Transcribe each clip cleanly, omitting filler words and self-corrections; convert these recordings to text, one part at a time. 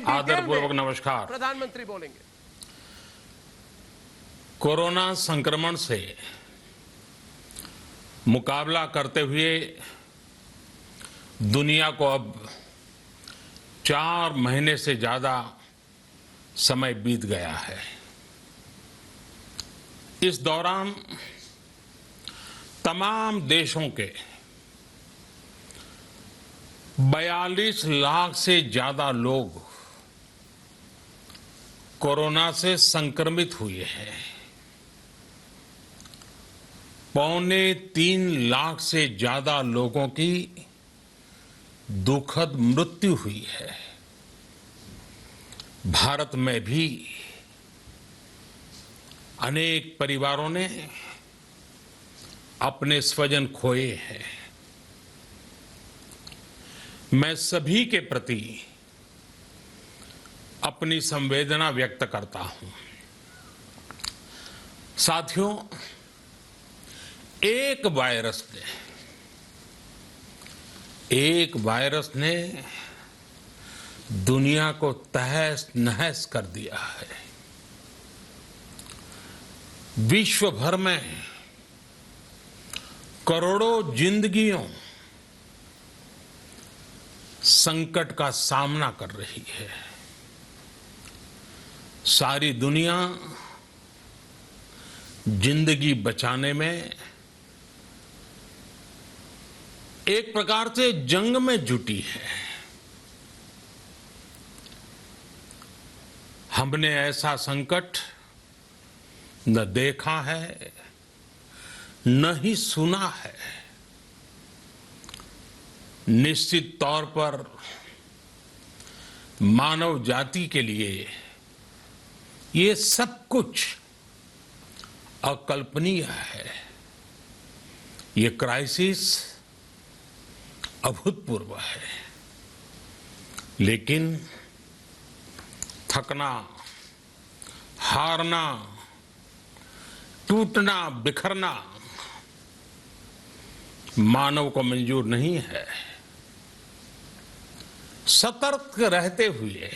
आदरपूर्वक नमस्कार। प्रधानमंत्री बोलेंगे। कोरोना संक्रमण से मुकाबला करते हुए दुनिया को अब 4 महीने से ज्यादा समय बीत गया है। इस दौरान तमाम देशों के 42 लाख से ज्यादा लोग कोरोना से संक्रमित हुए हैं। 2.25 लाख से ज्यादा लोगों की दुखद मृत्यु हुई है। भारत में भी अनेक परिवारों ने अपने स्वजन खोए हैं। मैं सभी के प्रति अपनी संवेदना व्यक्त करता हूं। साथियों, एक वायरस ने दुनिया को तहस नहस कर दिया है। विश्व भर में करोड़ों जिंदगियों संकट का सामना कर रही है। सारी दुनिया जिंदगी बचाने में एक प्रकार से जंग में जुटी है। हमने ऐसा संकट न देखा है, न ही सुना है। निश्चित तौर पर मानव जाति के लिए ये सब कुछ अकल्पनीय है। ये क्राइसिस अभूतपूर्व है, लेकिन थकना, हारना, टूटना, बिखरना मानव को मंजूर नहीं है। सतर्क रहते हुए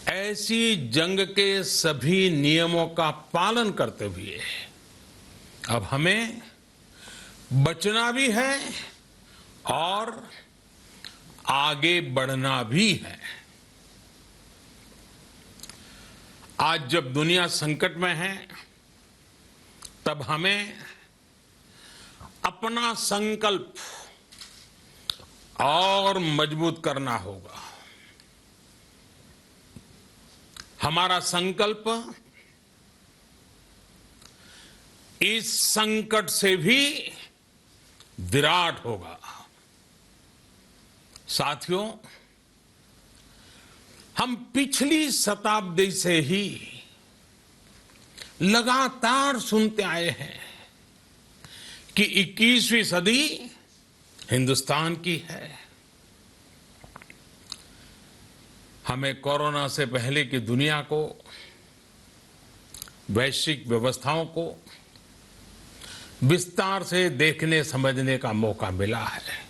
ऐसी जंग के सभी नियमों का पालन करते हुए अब हमें बचना भी है और आगे बढ़ना भी है। आज जब दुनिया संकट में है, तब हमें अपना संकल्प और मजबूत करना होगा। हमारा संकल्प इस संकट से भी विराट होगा। साथियों, हम पिछली शताब्दी से ही लगातार सुनते आए हैं कि 21वीं सदी हिंदुस्तान की है। हमें कोरोना से पहले की दुनिया को, वैश्विक व्यवस्थाओं को विस्तार से देखने समझने का मौका मिला है।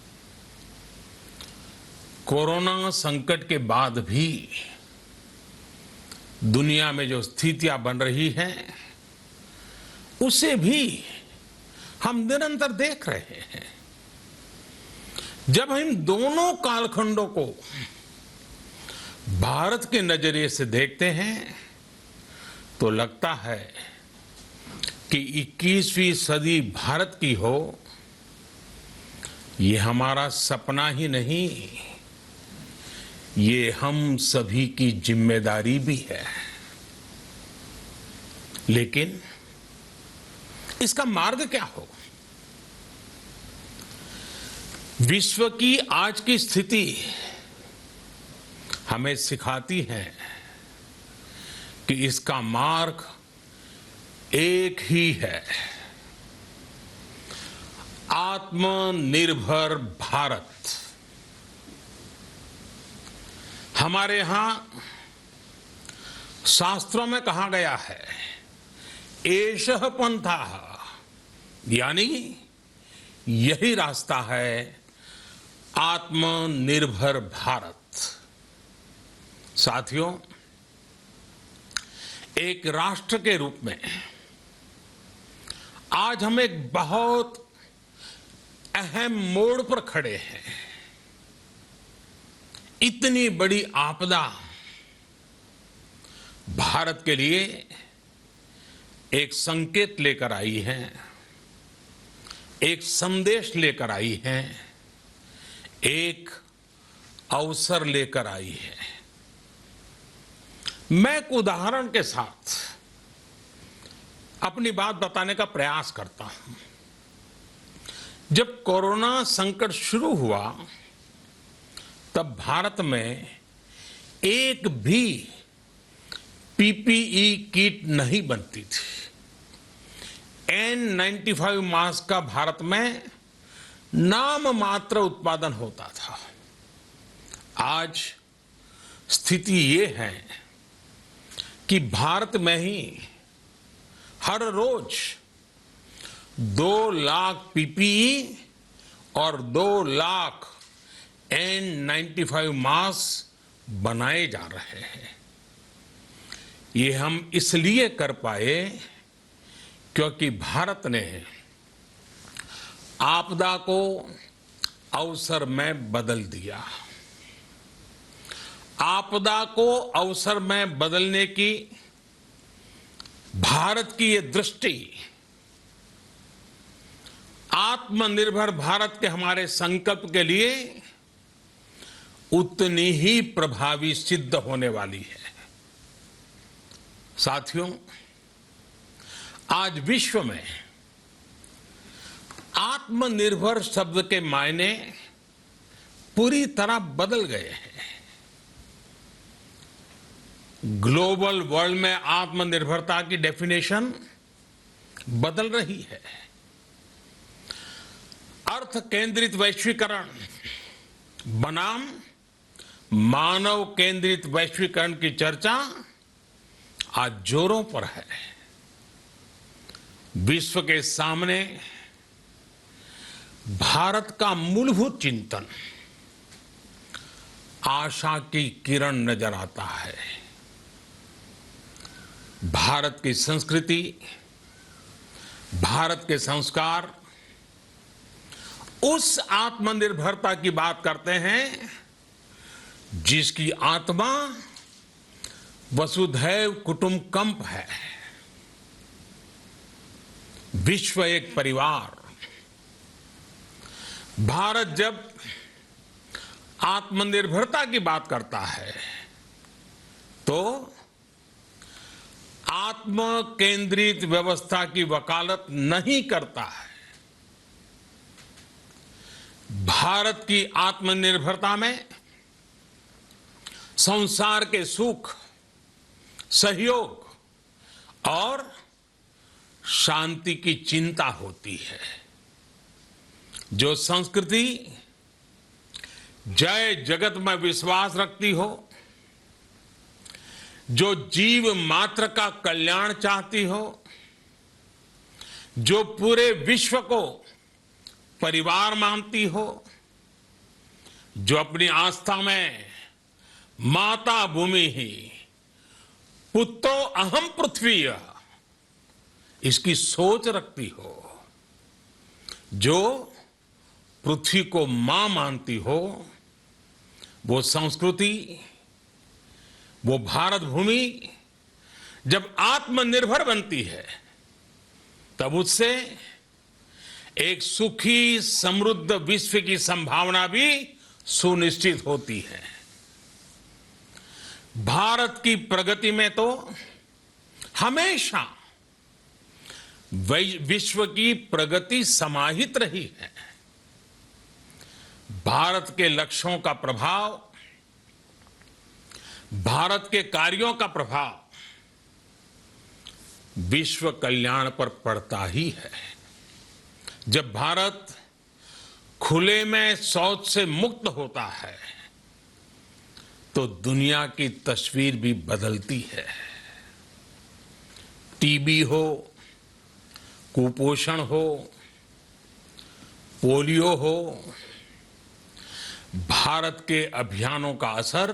कोरोना संकट के बाद भी दुनिया में जो स्थितियां बन रही हैं, उसे भी हम निरंतर देख रहे हैं। जब हम दोनों कालखंडों को भारत के नजरिए से देखते हैं, तो लगता है कि 21वीं सदी भारत की हो, ये हमारा सपना ही नहीं, ये हम सभी की जिम्मेदारी भी है। लेकिन इसका मार्ग क्या हो? विश्व की आज की स्थिति हमें सिखाती है कि इसका मार्ग एक ही है, आत्मनिर्भर भारत। हमारे यहां शास्त्रों में कहा गया है, एषः पंथः, यानी यही रास्ता है आत्मनिर्भर भारत। साथियों, एक राष्ट्र के रूप में आज हम एक बहुत अहम मोड़ पर खड़े हैं। इतनी बड़ी आपदा भारत के लिए एक संकेत लेकर आई है, एक संदेश लेकर आई है, एक अवसर लेकर आई है। मैं एक उदाहरण के साथ अपनी बात बताने का प्रयास करता हूं। जब कोरोना संकट शुरू हुआ तब भारत में एक भी पीपीई किट नहीं बनती थी। N95 मास्क का भारत में नाम मात्र उत्पादन होता था। आज स्थिति ये है कि भारत में ही हर रोज 2 लाख पीपीई और 2 लाख N95 मास्क बनाए जा रहे हैं। ये हम इसलिए कर पाए क्योंकि भारत ने आपदा को अवसर में बदल दिया। आपदा को अवसर में बदलने की भारत की ये दृष्टि आत्मनिर्भर भारत के हमारे संकल्प के लिए उतनी ही प्रभावी सिद्ध होने वाली है। साथियों, आज विश्व में आत्मनिर्भर शब्द के मायने पूरी तरह बदल गए हैं। ग्लोबल वर्ल्ड में आत्मनिर्भरता की डेफिनेशन बदल रही है। अर्थ केंद्रित वैश्वीकरण बनाम मानव केंद्रित वैश्वीकरण की चर्चा आज जोरों पर है। विश्व के सामने भारत का मूलभूत चिंतन आशा की किरण नजर आता है। भारत की संस्कृति, भारत के संस्कार उस आत्मनिर्भरता की बात करते हैं जिसकी आत्मा वसुधैव कुटुंबकम है। विश्व एक परिवार। भारत जब आत्मनिर्भरता की बात करता है तो आत्म केंद्रित व्यवस्था की वकालत नहीं करता है। भारत की आत्मनिर्भरता में संसार के सुख, सहयोग और शांति की चिंता होती है। जो संस्कृति जय जगत में विश्वास रखती हो, जो जीव मात्र का कल्याण चाहती हो, जो पूरे विश्व को परिवार मानती हो, जो अपनी आस्था में माता भूमि ही पुत्रो अहम पृथ्वी इसकी सोच रखती हो, जो पृथ्वी को मां मानती हो, वो संस्कृति, वो भारत भूमि जब आत्मनिर्भर बनती है तब उससे एक सुखी समृद्ध विश्व की संभावना भी सुनिश्चित होती है। भारत की प्रगति में तो हमेशा विश्व की प्रगति समाहित रही है। भारत के लक्ष्यों का प्रभाव, भारत के कार्यों का प्रभाव विश्व कल्याण पर पड़ता ही है। जब भारत खुले में शौच से मुक्त होता है तो दुनिया की तस्वीर भी बदलती है। टीबी हो, कुपोषण हो, पोलियो हो, भारत के अभियानों का असर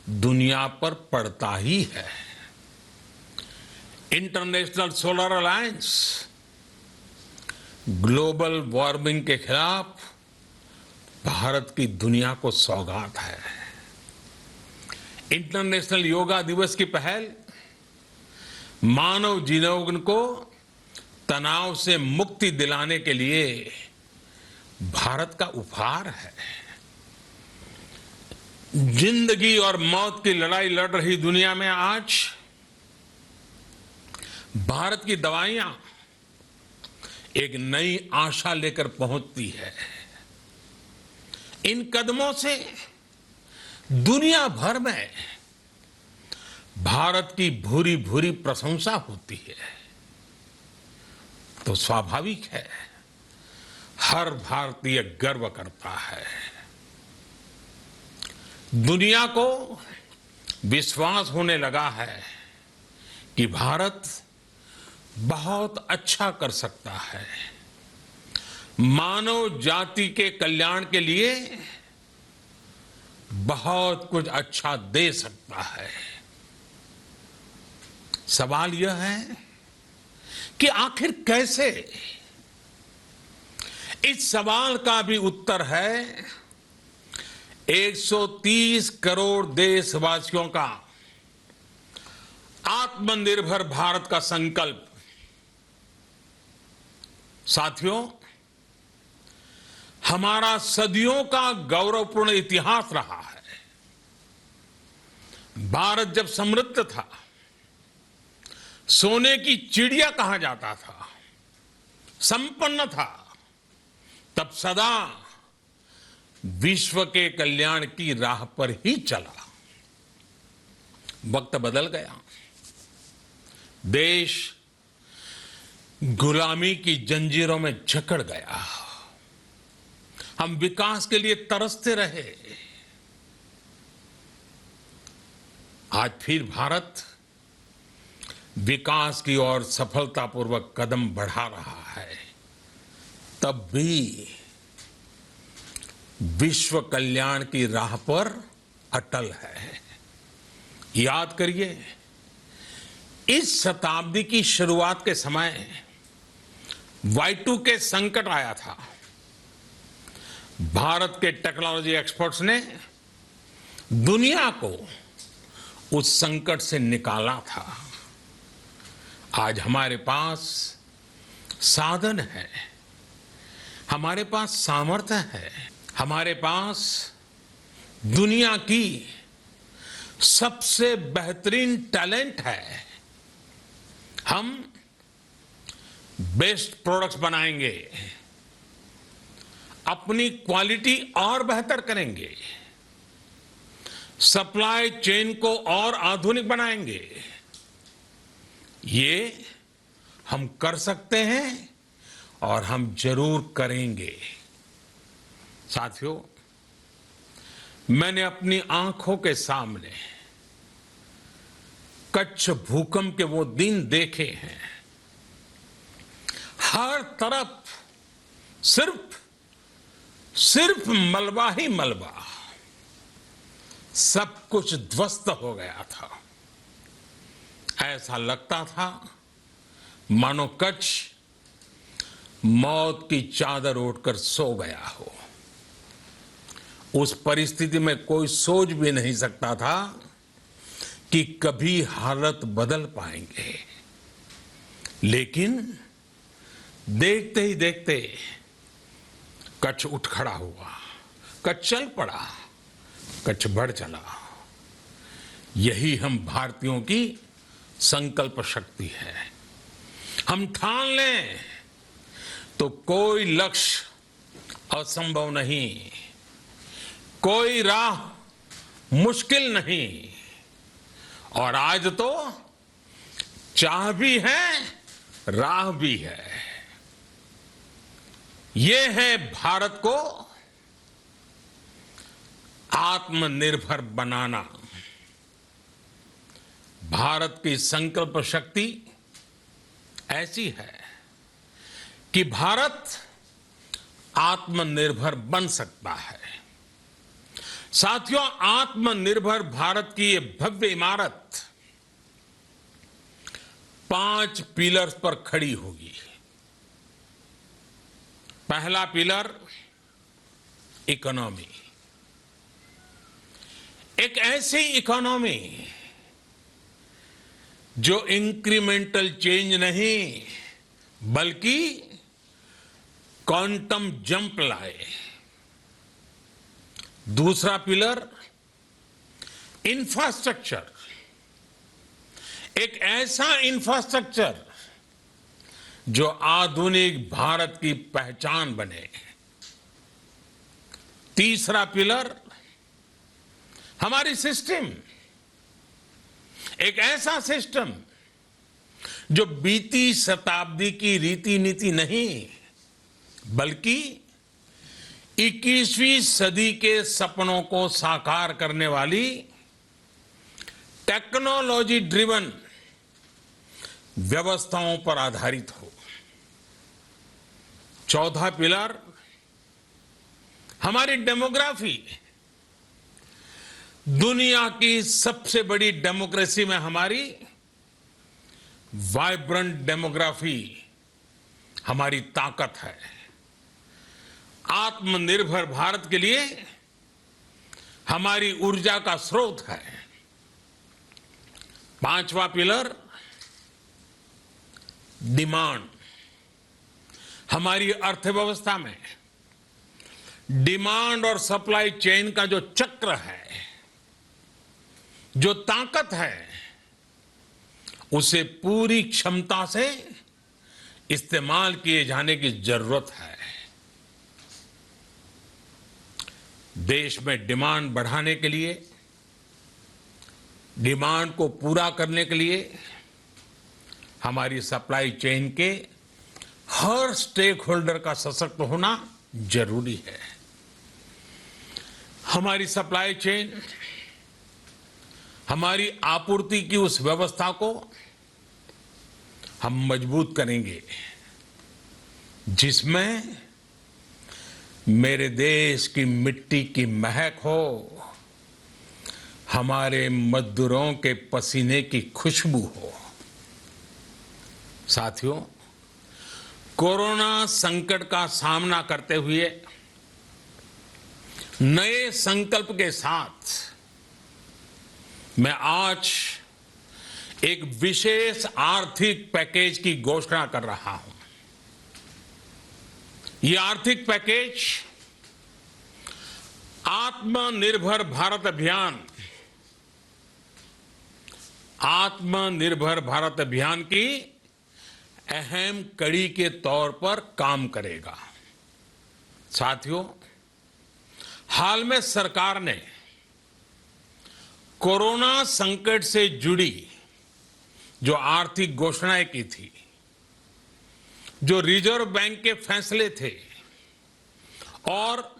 दुनिया पर पड़ता ही है। International solar alliance global warming के खिलाफ भारत की दुनिया को सौगात है। इंटरनेशनल योगा दिवस की पहल मानव जीवन को तनाव से मुक्ति दिलाने के लिए भारत का उपहार है। जिंदगी और मौत की लड़ाई लड़ रही दुनिया में आज भारत की दवाइयां एक नई आशा लेकर पहुंचती है। इन कदमों से दुनिया भर में भारत की भूरी भूरी प्रशंसा होती है। तो स्वाभाविक है, हर भारतीय गर्व करता है। दुनिया को विश्वास होने लगा है कि भारत बहुत अच्छा कर सकता है, मानव जाति के कल्याण के लिए बहुत कुछ अच्छा दे सकता है। सवाल यह है कि आखिर कैसे? इस सवाल का भी उत्तर है 130 करोड़ देशवासियों का आत्मनिर्भर भारत का संकल्प। साथियों, हमारा सदियों का गौरवपूर्ण इतिहास रहा है। भारत जब समृद्ध था, सोने की चिड़िया कहा जाता था, संपन्न था, तब सदा विश्व के कल्याण की राह पर ही चला। वक्त बदल गया, देश गुलामी की जंजीरों में जकड़ गया। हम विकास के लिए तरसते रहे। आज फिर भारत विकास की ओर सफलतापूर्वक कदम बढ़ा रहा है। तब भी विश्व कल्याण की राह पर अटल है। याद करिए, इस शताब्दी की शुरुआत के समय Y2K संकट आया था। भारत के टेक्नोलॉजी एक्सपर्ट्स ने दुनिया को उस संकट से निकाला था। आज हमारे पास साधन है, हमारे पास सामर्थ्य है, हमारे पास दुनिया की सबसे बेहतरीन टैलेंट है। हम बेस्ट प्रोडक्ट्स बनाएंगे, अपनी क्वालिटी और बेहतर करेंगे, सप्लाई चेन को और आधुनिक बनाएंगे। ये हम कर सकते हैं और हम जरूर करेंगे। साथियों, मैंने अपनी आंखों के सामने कच्छ भूकंप के वो दिन देखे हैं। हर तरफ सिर्फ मलबा ही मलबा, सब कुछ ध्वस्त हो गया था। ऐसा लगता था मानो कच्छ मौत की चादर ओढ़कर सो गया हो। उस परिस्थिति में कोई सोच भी नहीं सकता था कि कभी हालत बदल पाएंगे। लेकिन देखते ही देखते कच्छ उठ खड़ा हुआ, कच्छ चल पड़ा, कच्छ बढ़ चला। यही हम भारतीयों की संकल्प शक्ति है। हम ठान लें तो कोई लक्ष्य असंभव नहीं, कोई राह मुश्किल नहीं। और आज तो चाह भी है, राह भी है। ये है भारत को आत्मनिर्भर बनाना। भारत की संकल्प शक्ति ऐसी है कि भारत आत्मनिर्भर बन सकता है। साथियों, आत्मनिर्भर भारत की ये भव्य इमारत 5 पिलर्स पर खड़ी होगी। पहला पिलर इकोनॉमी। एक ऐसी इकोनॉमी जो इंक्रीमेंटल चेंज नहीं बल्कि क्वांटम जंप लाए। दूसरा पिलर इंफ्रास्ट्रक्चर। एक ऐसा इंफ्रास्ट्रक्चर जो आधुनिक भारत की पहचान बने। तीसरा पिलर हमारी सिस्टम। एक ऐसा सिस्टम जो बीती शताब्दी की रीति नीति नहीं बल्कि 21वीं सदी के सपनों को साकार करने वाली टेक्नोलॉजी ड्रिवन व्यवस्थाओं पर आधारित हो। चौथा पिलर हमारी डेमोग्राफी। दुनिया की सबसे बड़ी डेमोक्रेसी में हमारी वाइब्रेंट डेमोग्राफी हमारी ताकत है। आत्मनिर्भर भारत के लिए हमारी ऊर्जा का स्रोत है। पांचवा पिलर डिमांड। हमारी अर्थव्यवस्था में डिमांड और सप्लाई चेन का जो चक्र है, जो ताकत है, उसे पूरी क्षमता से इस्तेमाल किए जाने की जरूरत है। देश में डिमांड बढ़ाने के लिए, डिमांड को पूरा करने के लिए हमारी सप्लाई चेन के हर स्टेक होल्डर का सशक्त होना जरूरी है। हमारी सप्लाई चेन, हमारी आपूर्ति की उस व्यवस्था को हम मजबूत करेंगे जिसमें मेरे देश की मिट्टी की महक हो, हमारे मजदूरों के पसीने की खुशबू हो। साथियों, कोरोना संकट का सामना करते हुए नए संकल्प के साथ मैं आज एक विशेष आर्थिक पैकेज की घोषणा कर रहा हूं। ये आर्थिक पैकेज आत्मनिर्भर भारत अभियान, आत्मनिर्भर भारत अभियान की अहम कड़ी के तौर पर काम करेगा। साथियों, हाल में सरकार ने कोरोना संकट से जुड़ी जो आर्थिक घोषणाएं की थी, जो रिजर्व बैंक के फैसले थे और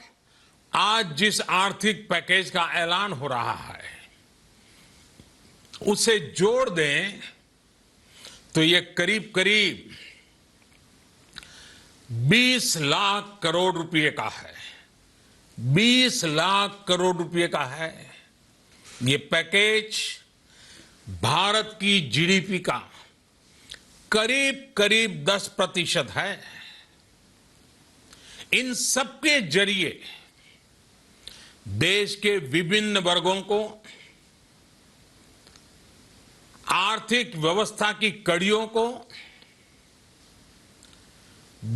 आज जिस आर्थिक पैकेज का ऐलान हो रहा है, उसे जोड़ दें तो ये करीब करीब 20 लाख करोड़ रुपए का है। 20 लाख करोड़ रुपए का है। ये पैकेज भारत की जीडीपी का करीब करीब 10% है। इन सबके जरिए देश के विभिन्न वर्गों को आर्थिक व्यवस्था की कड़ियों को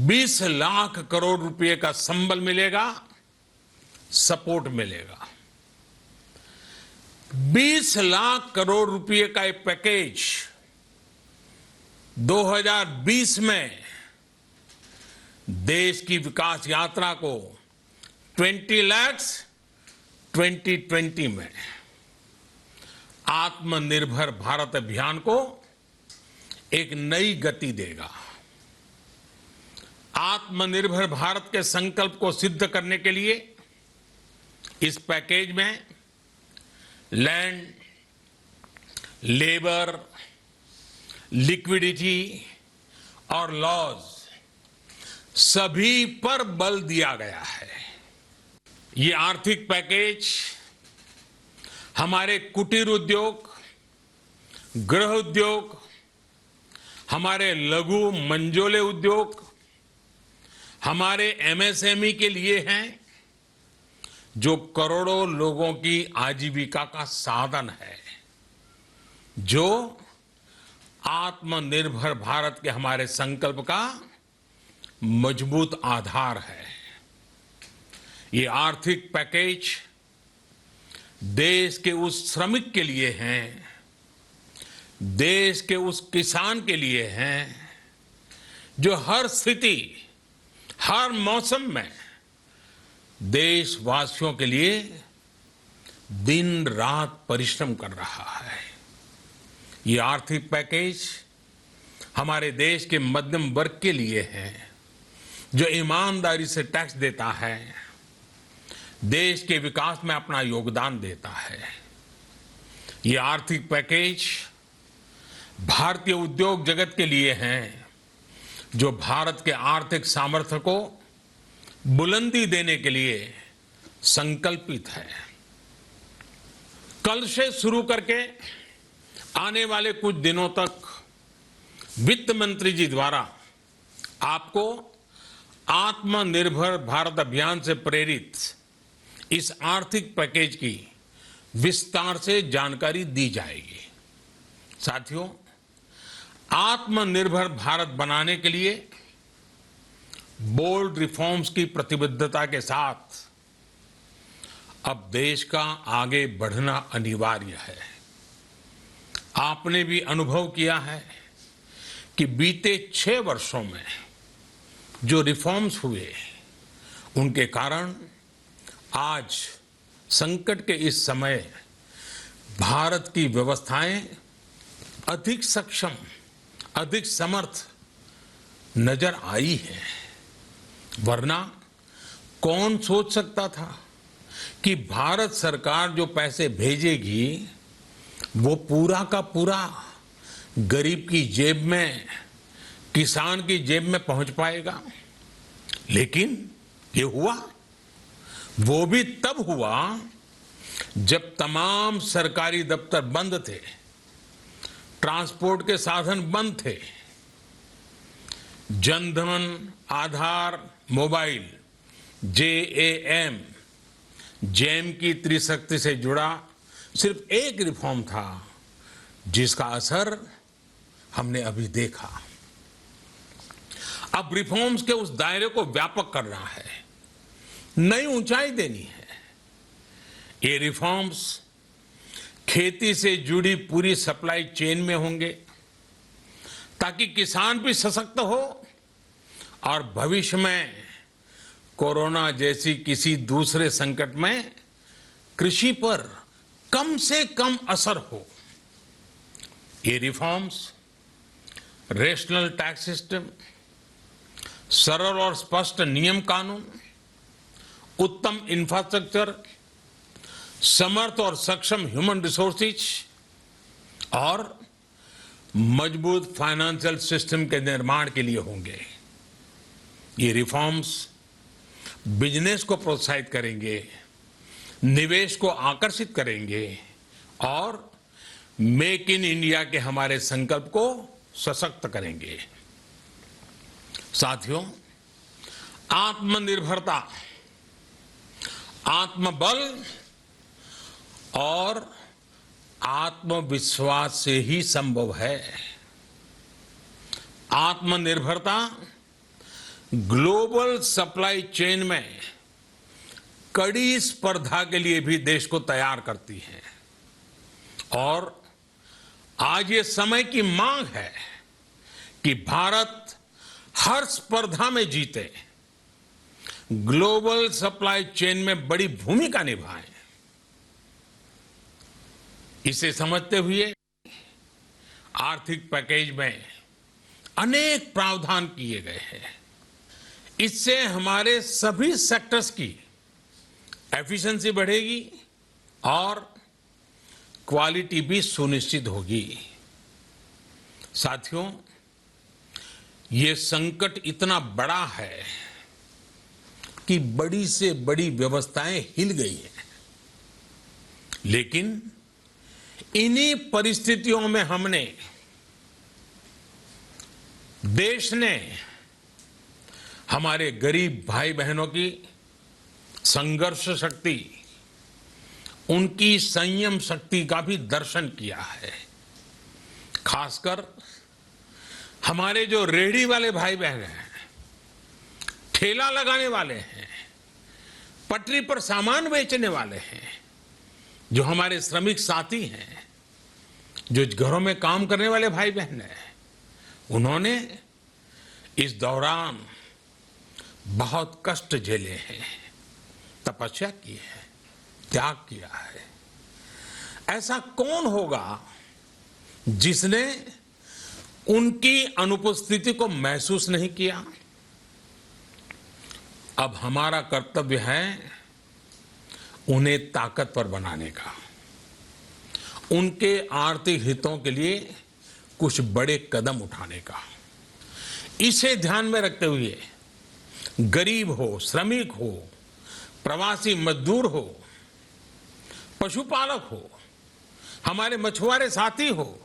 20 लाख करोड़ रुपए का संबल मिलेगा, सपोर्ट मिलेगा। 20 लाख करोड़ रुपए का एक पैकेज 2020 में देश की विकास यात्रा को 20 लाख 2020 में आत्मनिर्भर भारत अभियान को एक नई गति देगा। आत्मनिर्भर भारत के संकल्प को सिद्ध करने के लिए इस पैकेज में लैंड, लेबर, लिक्विडिटी और लॉज सभी पर बल दिया गया है। ये आर्थिक पैकेज हमारे कुटीर उद्योग, गृह उद्योग, हमारे लघु मंझोले उद्योग, हमारे एमएसएमई के लिए हैं, जो करोड़ों लोगों की आजीविका का साधन है, जो आत्मनिर्भर भारत के हमारे संकल्प का मजबूत आधार है। ये आर्थिक पैकेज देश के उस श्रमिक के लिए हैं, देश के उस किसान के लिए हैं, जो हर स्थिति, हर मौसम में देशवासियों के लिए दिन रात परिश्रम कर रहा है। ये आर्थिक पैकेज हमारे देश के मध्यम वर्ग के लिए है, जो ईमानदारी से टैक्स देता है, देश के विकास में अपना योगदान देता है। ये आर्थिक पैकेज भारतीय उद्योग जगत के लिए हैं, जो भारत के आर्थिक सामर्थ्य को बुलंदी देने के लिए संकल्पित है। कल से शुरू करके आने वाले कुछ दिनों तक वित्त मंत्री जी द्वारा आपको आत्मनिर्भर भारत अभियान से प्रेरित इस आर्थिक पैकेज की विस्तार से जानकारी दी जाएगी। साथियों, आत्मनिर्भर भारत बनाने के लिए बोल्ड रिफॉर्म्स की प्रतिबद्धता के साथ अब देश का आगे बढ़ना अनिवार्य है। आपने भी अनुभव किया है कि बीते 6 वर्षों में जो रिफॉर्म्स हुए, उनके कारण आज संकट के इस समय भारत की व्यवस्थाएं अधिक सक्षम, अधिक समर्थ नजर आई है। वरना कौन सोच सकता था कि भारत सरकार जो पैसे भेजेगी वो पूरा का पूरा गरीब की जेब में, किसान की जेब में पहुंच पाएगा। लेकिन ये हुआ, वो भी तब हुआ जब तमाम सरकारी दफ्तर बंद थे, ट्रांसपोर्ट के साधन बंद थे, जनधन, आधार, मोबाइल, जेम की त्रिशक्ति से जुड़ा सिर्फ एक रिफॉर्म था, जिसका असर हमने अभी देखा। अब रिफॉर्म्स के उस दायरे को व्यापक करना है, नई ऊंचाई देनी है। ये रिफॉर्म्स खेती से जुड़ी पूरी सप्लाई चेन में होंगे, ताकि किसान भी सशक्त हो और भविष्य में कोरोना जैसी किसी दूसरे संकट में कृषि पर कम से कम असर हो। ये रिफॉर्म्स रेशनल टैक्स सिस्टम, सरल और स्पष्ट नियम कानून, उत्तम इंफ्रास्ट्रक्चर, समर्थ और सक्षम ह्यूमन रिसोर्सेज और मजबूत फाइनेंशियल सिस्टम के निर्माण के लिए होंगे। ये रिफॉर्म्स बिजनेस को प्रोत्साहित करेंगे, निवेश को आकर्षित करेंगे और मेक इन इंडिया के हमारे संकल्प को सशक्त करेंगे। साथियों, आत्मनिर्भरता, आत्मबल और आत्मविश्वास से ही संभव है। आत्मनिर्भरता ग्लोबल सप्लाई चेन में कड़ी स्पर्धा के लिए भी देश को तैयार करती है और आज ये समय की मांग है कि भारत हर स्पर्धा में जीते, ग्लोबल सप्लाई चेन में बड़ी भूमिका निभाए। इसे समझते हुए आर्थिक पैकेज में अनेक प्रावधान किए गए हैं। इससे हमारे सभी सेक्टर्स की एफिशिएंसी बढ़ेगी और क्वालिटी भी सुनिश्चित होगी। साथियों, ये संकट इतना बड़ा है कि बड़ी से बड़ी व्यवस्थाएं हिल गई हैं। लेकिन इन्हीं परिस्थितियों में हमने, देश ने हमारे गरीब भाई बहनों की संघर्ष शक्ति, उनकी संयम शक्ति का भी दर्शन किया है। खासकर हमारे जो रेहड़ी वाले भाई बहन हैं, ठेला लगाने वाले हैं, पटरी पर सामान बेचने वाले हैं, जो हमारे श्रमिक साथी हैं, जो घरों में काम करने वाले भाई बहन हैं, उन्होंने इस दौरान बहुत कष्ट झेले हैं, तपस्या की है, त्याग किया है। ऐसा कौन होगा जिसने उनकी अनुपस्थिति को महसूस नहीं किया? अब हमारा कर्तव्य है उन्हें ताकतवर बनाने का, उनके आर्थिक हितों के लिए कुछ बड़े कदम उठाने का। इसे ध्यान में रखते हुए गरीब हो, श्रमिक हो, प्रवासी मजदूर हो, पशुपालक हो, हमारे मछुआरे साथी हो,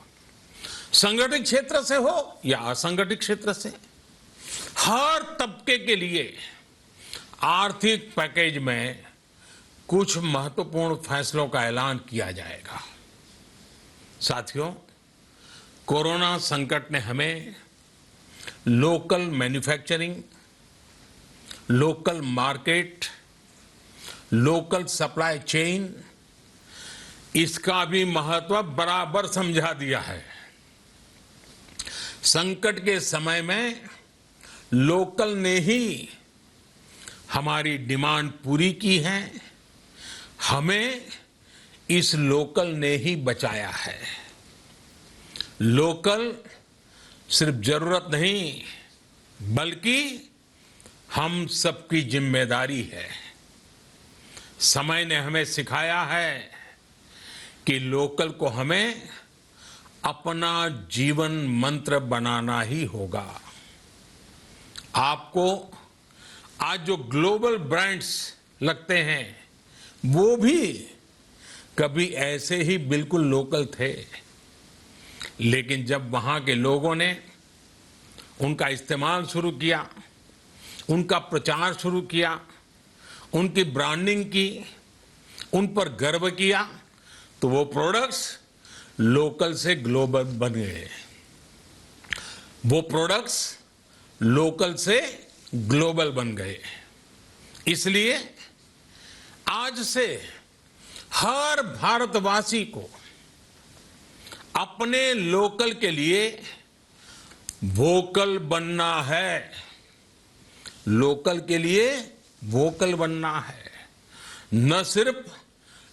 संगठित क्षेत्र से हो या असंगठित क्षेत्र से, हर तबके के लिए आर्थिक पैकेज में कुछ महत्वपूर्ण फैसलों का ऐलान किया जाएगा। साथियों, कोरोना संकट ने हमें local manufacturing, local market, local supply chain, इसका भी महत्व बराबर समझा दिया है। संकट के समय में लोकल ने ही हमारी डिमांड पूरी की है, हमें इस लोकल ने ही बचाया है। लोकल सिर्फ जरूरत नहीं, बल्कि हम सबकी जिम्मेदारी है। समय ने हमें सिखाया है कि लोकल को हमें अपना जीवन मंत्र बनाना ही होगा। आपको आज जो ग्लोबल ब्रांड्स लगते हैं, वो भी कभी ऐसे ही बिल्कुल लोकल थे, लेकिन जब वहां के लोगों ने उनका इस्तेमाल शुरू किया, उनका प्रचार शुरू किया, उनकी ब्रांडिंग की, उन पर गर्व किया, तो वो प्रोडक्ट्स लोकल से ग्लोबल बन गए। वो प्रोडक्ट्स लोकल से ग्लोबल बन गए। इसलिए आज से हर भारतवासी को अपने लोकल के लिए वोकल बनना है। लोकल के लिए वोकल बनना है। न सिर्फ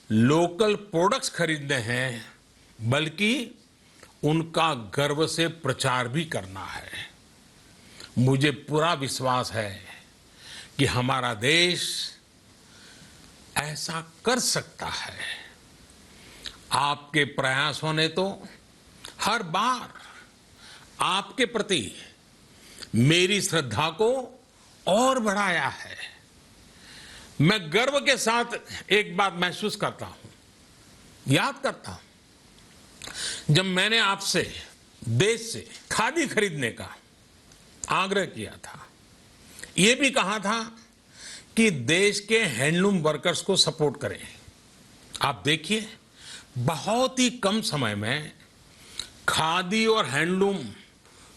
लोकल प्रोडक्ट्स खरीदने हैं, बल्कि उनका गर्व से प्रचार भी करना है। मुझे पूरा विश्वास है कि हमारा देश ऐसा कर सकता है। आपके प्रयासों ने तो हर बार आपके प्रति मेरी श्रद्धा को और बढ़ाया है। मैं गर्व के साथ एक बात महसूस करता हूं, याद करता हूं, जब मैंने आपसे देश से खादी खरीदने का आग्रह किया था, यह भी कहा था कि देश के हैंडलूम वर्कर्स को सपोर्ट करें। आप देखिए, बहुत ही कम समय में खादी और हैंडलूम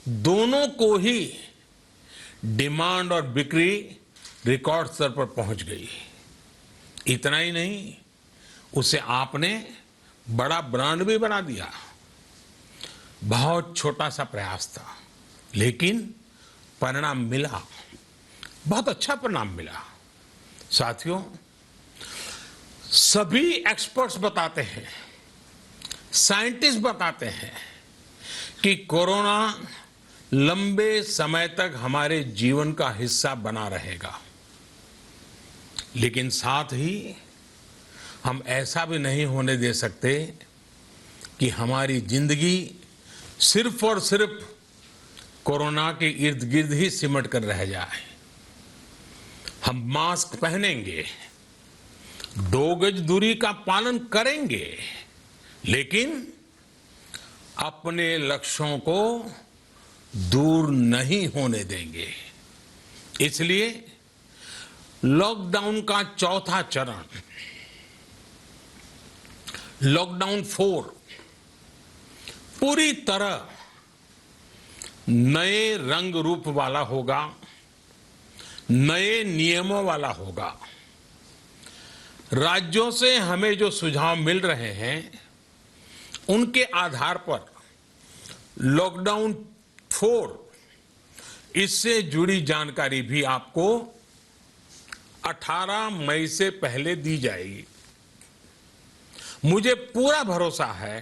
दोनों को ही डिमांड और बिक्री रिकॉर्ड स्तर पर पहुंच गई। इतना ही नहीं, उसे आपने बड़ा ब्रांड भी बना दिया। बहुत छोटा सा प्रयास था, लेकिन परिणाम मिला, बहुत अच्छा परिणाम मिला। साथियों, सभी एक्सपर्ट्स बताते हैं, साइंटिस्ट बताते हैं कि कोरोना लंबे समय तक हमारे जीवन का हिस्सा बना रहेगा। लेकिन साथ ही हम ऐसा भी नहीं होने दे सकते कि हमारी जिंदगी सिर्फ और सिर्फ कोरोना के इर्द गिर्द ही सिमट कर रह जाए। हम मास्क पहनेंगे, 2 गज दूरी का पालन करेंगे, लेकिन अपने लक्ष्यों को दूर नहीं होने देंगे। इसलिए लॉकडाउन का चौथा चरण, लॉकडाउन 4, पूरी तरह नए रंग रूप वाला होगा, नए नियमों वाला होगा। राज्यों से हमें जो सुझाव मिल रहे हैं, उनके आधार पर लॉकडाउन 4, इससे जुड़ी जानकारी भी आपको 18 मई से पहले दी जाएगी। मुझे पूरा भरोसा है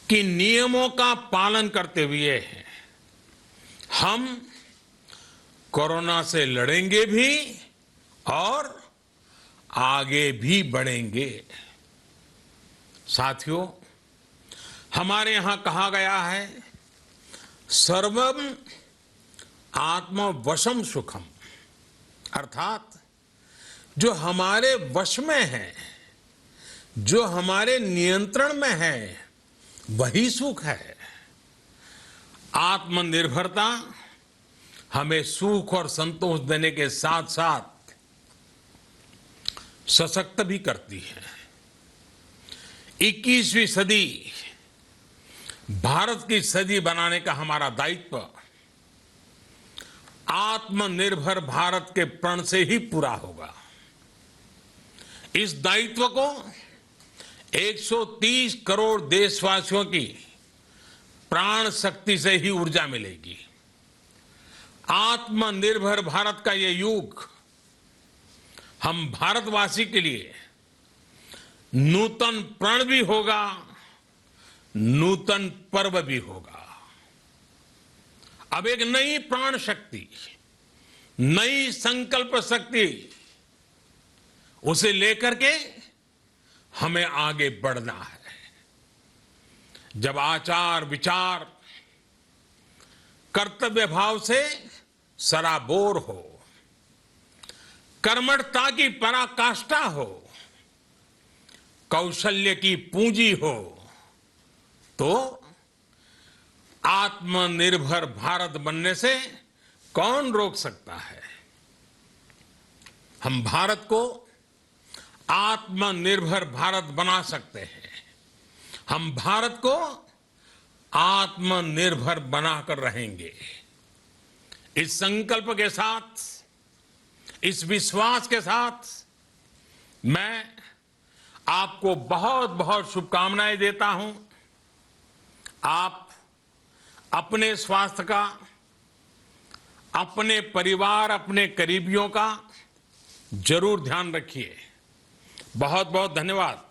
कि नियमों का पालन करते हुए हम कोरोना से लड़ेंगे भी और आगे भी बढ़ेंगे। साथियों, हमारे यहां कहा गया है, सर्वम आत्मवशम सुखम, अर्थात जो हमारे वश में है, जो हमारे नियंत्रण में है, वही सुख है। आत्मनिर्भरता हमें सुख और संतोष देने के साथ साथ सशक्त भी करती है। 21वीं सदी भारत की सदी बनाने का हमारा दायित्व आत्मनिर्भर भारत के प्रण से ही पूरा होगा। इस दायित्व को 130 करोड़ देशवासियों की प्राण शक्ति से ही ऊर्जा मिलेगी। आत्मनिर्भर भारत का ये युग हम भारतवासी के लिए नूतन प्रण भी होगा, नूतन पर्व भी होगा। अब एक नई प्राण शक्ति, नई संकल्प शक्ति, उसे लेकर के हमें आगे बढ़ना है। जब आचार विचार कर्तव्य भाव से सराबोर हो, कर्मठता की पराकाष्ठा हो, कौशल्य की पूंजी हो, तो आत्मनिर्भर भारत बनने से कौन रोक सकता है। हम भारत को आत्मनिर्भर भारत बना सकते हैं। हम भारत को आत्मनिर्भर बनाकर रहेंगे। इस संकल्प के साथ, इस विश्वास के साथ मैं आपको बहुत बहुत शुभकामनाएं देता हूं। आप अपने स्वास्थ्य का, अपने परिवार, अपने करीबियों का जरूर ध्यान रखिए। बहुत बहुत धन्यवाद।